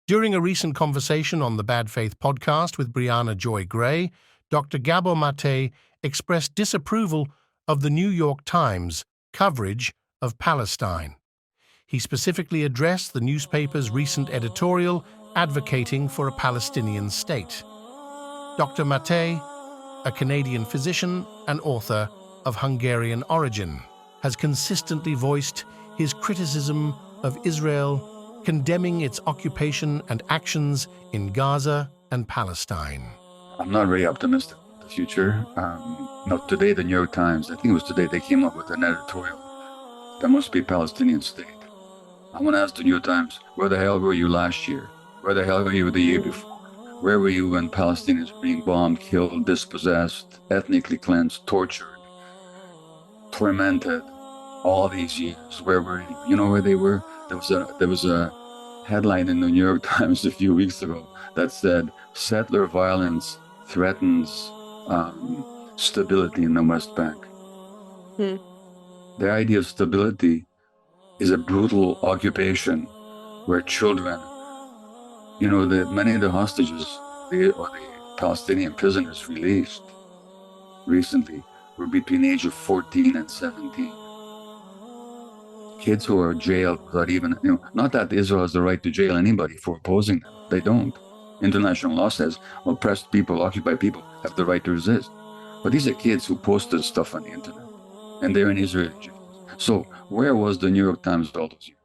During a recent conversation on the Bad Faith podcast with Briahna Joy Gray, Dr. Gabor Maté expressed disapproval of the New York Times coverage of Palestine. He specifically addressed the newspaper's recent editorial advocating for a Palestinian state. Dr. Maté, a Canadian physician and author of Hungarian origin, has consistently voiced his criticism of Israel, condemning its occupation and actions in Gaza and Palestine. I'm not very optimistic about the future. Not today, the New York Times, I think it was today, they came up with an editorial. There must be a Palestinian state. I want to ask the New York Times, where the hell were you last year? Where the hell were you the year before? Where were you when Palestinians were being bombed, killed, dispossessed, ethnically cleansed, tortured, tormented, all these years? Where were you? You know where they were? There was a headline in the New York Times a few weeks ago that said, settler violence threatens stability in the West Bank. The idea of stability is a brutal occupation where children, many of the hostages or the Palestinian prisoners released recently were between the age of 14 and 17. Kids who are jailed without even, not that Israel has the right to jail anybody for opposing them. They don't. International law says oppressed people, occupied people have the right to resist. But these are kids who posted stuff on the internet, and they're in Israeli jails. So where was the New York Times all those years?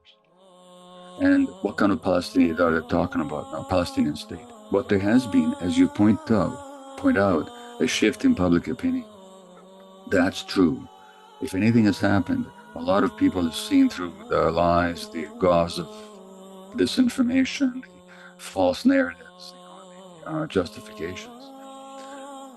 And what kind of Palestinian are they talking about now, Palestinian state? But there has been, as you point out, a shift in public opinion. That's true. If anything has happened, a lot of people have seen through the lies, the gauze of disinformation, the false narratives, the justifications.